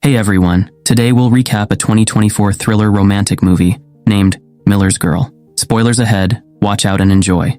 Hey everyone, today we'll recap a 2024 thriller romantic movie named Miller's Girl. Spoilers ahead, watch out and enjoy.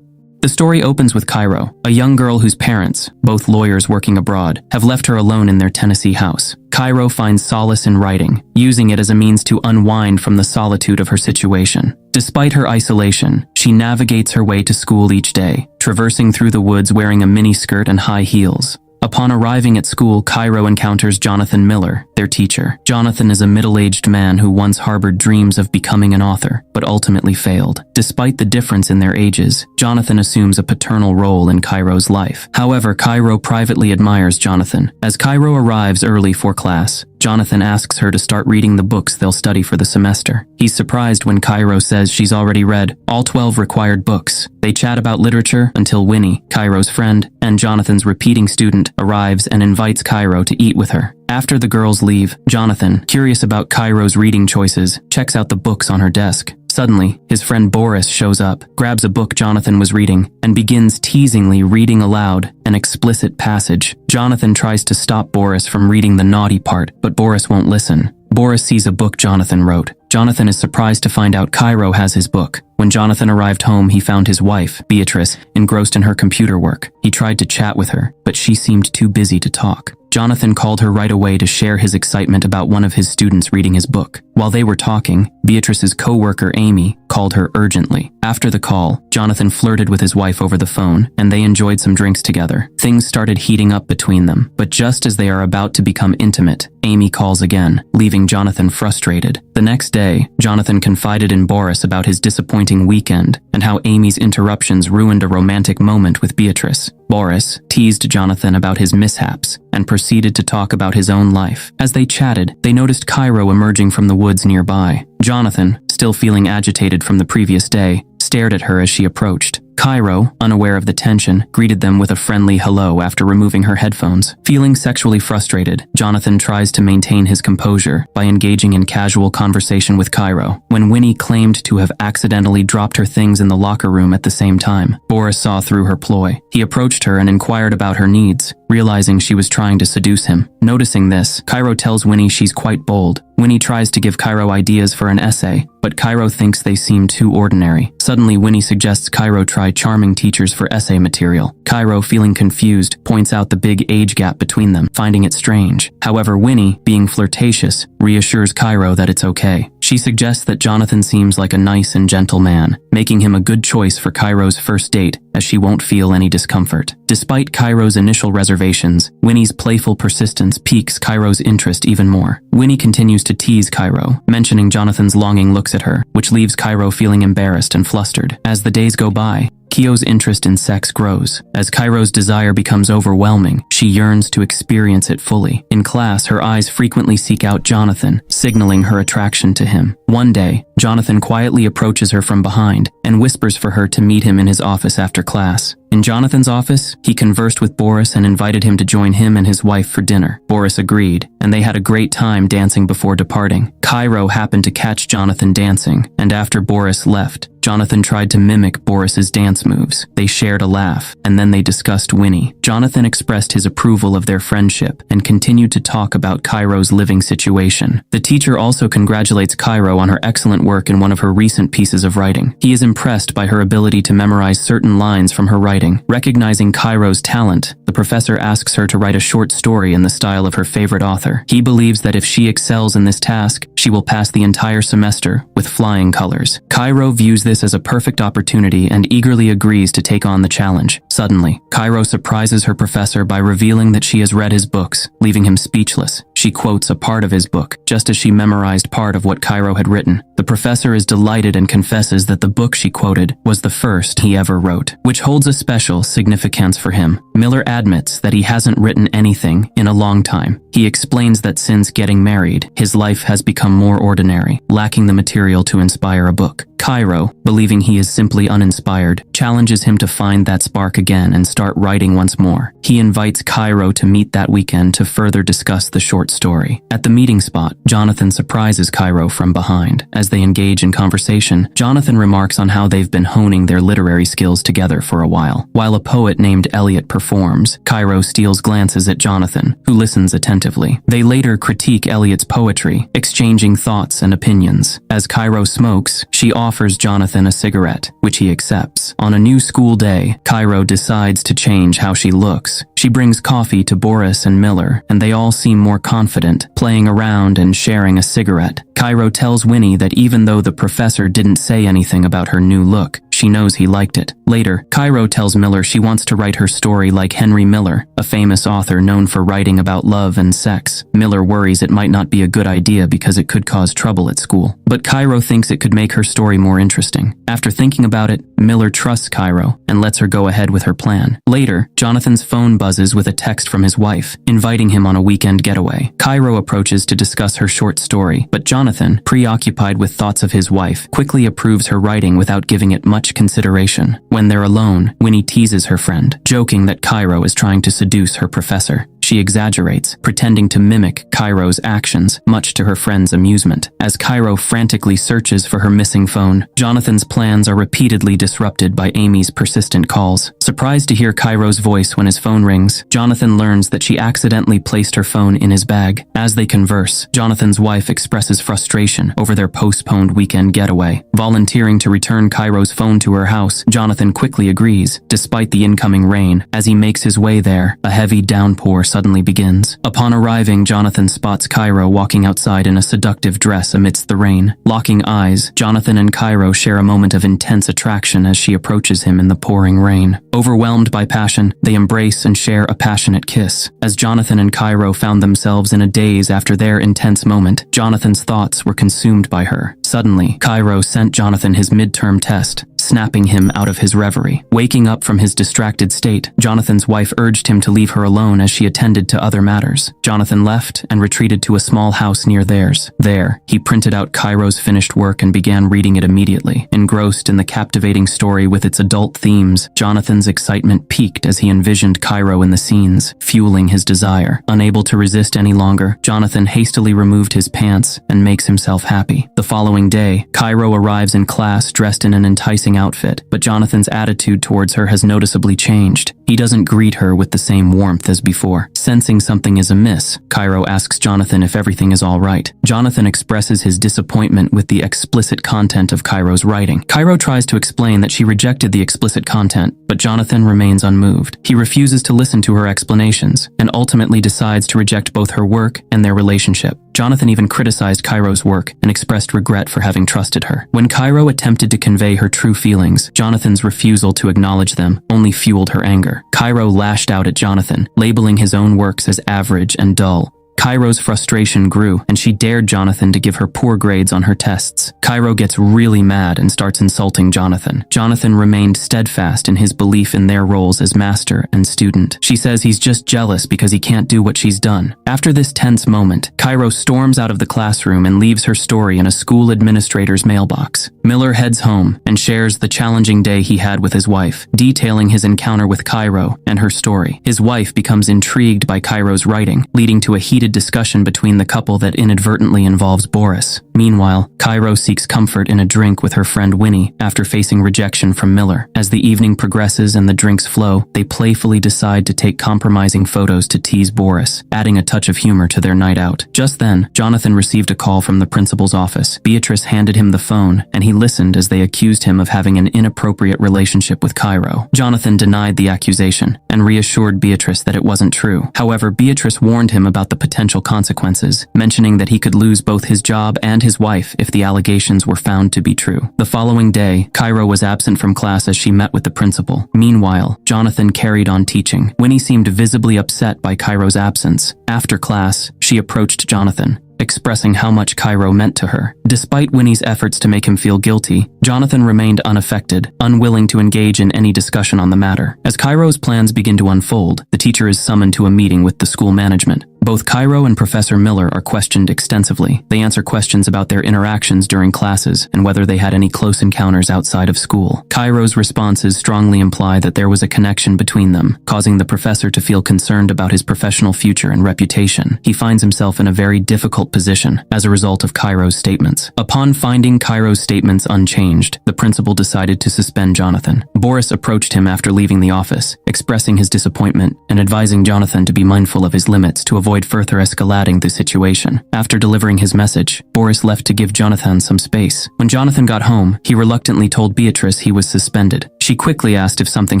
The story opens with Cairo, a young girl whose parents, both lawyers working abroad, have left her alone in their Tennessee house. Cairo finds solace in writing, using it as a means to unwind from the solitude of her situation. Despite her isolation, she navigates her way to school each day, traversing through the woods wearing a miniskirt and high heels. Upon arriving at school, Cairo encounters Jonathan Miller, their teacher. Jonathan is a middle-aged man who once harbored dreams of becoming an author, but ultimately failed. Despite the difference in their ages, Jonathan assumes a paternal role in Cairo's life. However, Cairo privately admires Jonathan. As Cairo arrives early for class, Jonathan asks her to start reading the books they'll study for the semester. He's surprised when Cairo says she's already read all 12 required books. They chat about literature until Winnie, Cairo's friend, and Jonathan's repeating student, arrives and invites Cairo to eat with her. After the girls leave, Jonathan, curious about Cairo's reading choices, checks out the books on her desk. Suddenly, his friend Boris shows up, grabs a book Jonathan was reading, and begins teasingly reading aloud an explicit passage. Jonathan tries to stop Boris from reading the naughty part, but Boris won't listen. Boris sees a book Jonathan wrote. Jonathan is surprised to find out Cairo has his book. When Jonathan arrived home, he found his wife, Beatrice, engrossed in her computer work. He tried to chat with her, but she seemed too busy to talk. Jonathan called her right away to share his excitement about one of his students reading his book. While they were talking, Beatrice's co-worker Amy called her urgently. After the call, Jonathan flirted with his wife over the phone, and they enjoyed some drinks together. Things started heating up between them, but just as they are about to become intimate, Amy calls again, leaving Jonathan frustrated. The next day, Jonathan confided in Boris about his disappointing weekend and how Amy's interruptions ruined a romantic moment with Beatrice. Boris teased Jonathan about his mishaps and proceeded to talk about his own life. As they chatted, they noticed Cairo emerging from the woods nearby. Jonathan, still feeling agitated from the previous day, stared at her as she approached. Cairo, unaware of the tension, greeted them with a friendly hello after removing her headphones. Feeling sexually frustrated, Jonathan tries to maintain his composure by engaging in casual conversation with Cairo. When Winnie claimed to have accidentally dropped her things in the locker room at the same time, Boris saw through her ploy. He approached her and inquired about her needs, realizing she was trying to seduce him. Noticing this, Cairo tells Winnie she's quite bold. Winnie tries to give Cairo ideas for an essay, but Cairo thinks they seem too ordinary. Suddenly, Winnie suggests Cairo try charming teachers for essay material. Cairo, feeling confused, points out the big age gap between them, finding it strange. However, Winnie, being flirtatious, reassures Cairo that it's okay. She suggests that Jonathan seems like a nice and gentle man, making him a good choice for Cairo's first date, as she won't feel any discomfort. Despite Cairo's initial reservations, Winnie's playful persistence piques Cairo's interest even more. Winnie continues to tease Cairo, mentioning Jonathan's longing looks at her, which leaves Cairo feeling embarrassed and flustered. As the days go by, Kyo's interest in sex grows. As Cairo's desire becomes overwhelming, she yearns to experience it fully. In class, her eyes frequently seek out Jonathan, signaling her attraction to him. One day, Jonathan quietly approaches her from behind and whispers for her to meet him in his office after class. In Jonathan's office, he conversed with Boris and invited him to join him and his wife for dinner. Boris agreed, and they had a great time dancing before departing. Cairo happened to catch Jonathan dancing, and after Boris left, Jonathan tried to mimic Boris's dance moves. They shared a laugh, and then they discussed Winnie. Jonathan expressed his approval of their friendship and continued to talk about Cairo's living situation. The teacher also congratulates Cairo on her excellent work in one of her recent pieces of writing. He is impressed by her ability to memorize certain lines from her writing. Recognizing Cairo's talent, the professor asks her to write a short story in the style of her favorite author. He believes that if she excels in this task, she will pass the entire semester with flying colors. Cairo views this as a perfect opportunity and eagerly agrees to take on the challenge. Suddenly, Cairo surprises her professor by revealing that she has read his books, leaving him speechless. She quotes a part of his book, just as she memorized part of what Cairo had written. The professor is delighted and confesses that the book she quoted was the first he ever wrote, which holds a special significance for him. Miller admits that he hasn't written anything in a long time. He explains that since getting married, his life has become more ordinary, lacking the material to inspire a book. Cairo, believing he is simply uninspired, challenges him to find that spark again and start writing once more. He invites Cairo to meet that weekend to further discuss the short story. At the meeting spot, Jonathan surprises Cairo from behind. As they engage in conversation, Jonathan remarks on how they've been honing their literary skills together for a while. While a poet named Elliot performs, Cairo steals glances at Jonathan, who listens attentively. They later critique Elliot's poetry, exchanging thoughts and opinions. As Cairo smokes, she offers Jonathan a cigarette, which he accepts. On a new school day, Cairo decides to change how she looks. She brings coffee to Boris and Miller, and they all seem more confident, playing around and sharing a cigarette. Cairo tells Winnie that even though the professor didn't say anything about her new look, she knows he liked it. Later, Cairo tells Miller she wants to write her story like Henry Miller, a famous author known for writing about love and sex. Miller worries it might not be a good idea because it could cause trouble at school. But Cairo thinks it could make her story more interesting. After thinking about it, Miller trusts Cairo and lets her go ahead with her plan. Later, Jonathan's phone buzzes with a text from his wife, inviting him on a weekend getaway. Cairo approaches to discuss her short story, but Jonathan, preoccupied with thoughts of his wife, quickly approves her writing without giving it much consideration. When they're alone, Winnie teases her friend, joking that Cairo is trying to seduce her professor. She exaggerates, pretending to mimic Cairo's actions, much to her friend's amusement. As Cairo frantically searches for her missing phone, Jonathan's plans are repeatedly disrupted by Amy's persistent calls. Surprised to hear Cairo's voice when his phone rings, Jonathan learns that she accidentally placed her phone in his bag. As they converse, Jonathan's wife expresses frustration over their postponed weekend getaway. Volunteering to return Cairo's phone to her house, Jonathan quickly agrees, despite the incoming rain. As he makes his way there, a heavy downpour suddenly begins. Upon arriving, Jonathan spots Cairo walking outside in a seductive dress amidst the rain. Locking eyes, Jonathan and Cairo share a moment of intense attraction as she approaches him in the pouring rain. Overwhelmed by passion, they embrace and share a passionate kiss. As Jonathan and Cairo found themselves in a daze after their intense moment, Jonathan's thoughts were consumed by her. Suddenly, Cairo sent Jonathan his midterm test, snapping him out of his reverie. Waking up from his distracted state, Jonathan's wife urged him to leave her alone as she attended to other matters. Jonathan left and retreated to a small house near theirs. There, he printed out Cairo's finished work and began reading it immediately. Engrossed in the captivating story with its adult themes, Jonathan's excitement peaked as he envisioned Cairo in the scenes, fueling his desire. Unable to resist any longer, Jonathan hastily removed his pants and makes himself happy. The following day, Cairo arrives in class dressed in an enticing outfit, but Jonathan's attitude towards her has noticeably changed. He doesn't greet her with the same warmth as before. Sensing something is amiss, Cairo asks Jonathan if everything is all right. Jonathan expresses his disappointment with the explicit content of Cairo's writing. Cairo tries to explain that she rejected the explicit content, but Jonathan remains unmoved. He refuses to listen to her explanations and ultimately decides to reject both her work and their relationship. Jonathan even criticized Cairo's work and expressed regret for having trusted her. When Cairo attempted to convey her true feelings, Jonathan's refusal to acknowledge them only fueled her anger. Cairo lashed out at Jonathan, labeling his own works as average and dull. Cairo's frustration grew, and she dared Jonathan to give her poor grades on her tests. Cairo gets really mad and starts insulting Jonathan. Jonathan remained steadfast in his belief in their roles as master and student. She says he's just jealous because he can't do what she's done. After this tense moment, Cairo storms out of the classroom and leaves her story in a school administrator's mailbox. Miller heads home and shares the challenging day he had with his wife, detailing his encounter with Cairo and her story. His wife becomes intrigued by Cairo's writing, leading to a heated discussion between the couple that inadvertently involves Boris. Meanwhile, Cairo seeks comfort in a drink with her friend Winnie after facing rejection from Miller. As the evening progresses and the drinks flow, they playfully decide to take compromising photos to tease Boris, adding a touch of humor to their night out. Just then, Jonathan received a call from the principal's office. Beatrice handed him the phone, and he listened as they accused him of having an inappropriate relationship with Cairo. Jonathan denied the accusation and reassured Beatrice that it wasn't true. However, Beatrice warned him about the potential consequences, mentioning that he could lose both his job and his wife if the allegations were found to be true. The following day, Cairo was absent from class as she met with the principal. Meanwhile, Jonathan carried on teaching. Winnie seemed visibly upset by Cairo's absence. After class, she approached Jonathan, expressing how much Cairo meant to her. Despite Winnie's efforts to make him feel guilty, Jonathan remained unaffected, unwilling to engage in any discussion on the matter. As Cairo's plans begin to unfold, the teacher is summoned to a meeting with the school management. Both Cairo and Professor Miller are questioned extensively. They answer questions about their interactions during classes and whether they had any close encounters outside of school. Cairo's responses strongly imply that there was a connection between them, causing the professor to feel concerned about his professional future and reputation. He finds himself in a very difficult position as a result of Cairo's statements. Upon finding Cairo's statements unchanged, the principal decided to suspend Jonathan. Boris approached him after leaving the office, expressing his disappointment and advising Jonathan to be mindful of his limits to avoid further escalating the situation. After delivering his message, Boris left to give Jonathan some space. When Jonathan got home, he reluctantly told Beatrice he was suspended. She quickly asked if something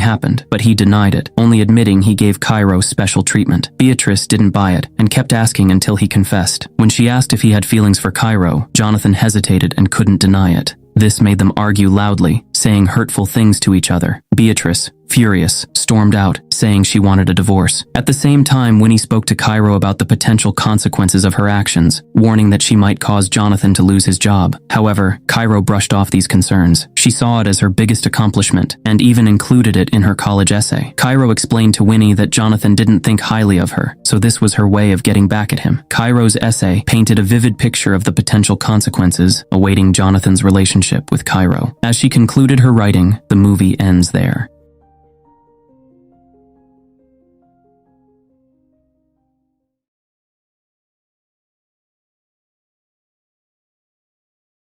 happened, but he denied it, only admitting he gave Cairo special treatment. Beatrice didn't buy it and kept asking until he confessed. When she asked if he had feelings for Cairo, Jonathan hesitated and couldn't deny it. This made them argue loudly, saying hurtful things to each other. Beatrice, furious, stormed out, saying she wanted a divorce. At the same time, Winnie spoke to Cairo about the potential consequences of her actions, warning that she might cause Jonathan to lose his job. However, Cairo brushed off these concerns. She saw it as her biggest accomplishment, and even included it in her college essay. Cairo explained to Winnie that Jonathan didn't think highly of her, so this was her way of getting back at him. Cairo's essay painted a vivid picture of the potential consequences awaiting Jonathan's relationship with Cairo. As she concluded her writing, the movie ends there.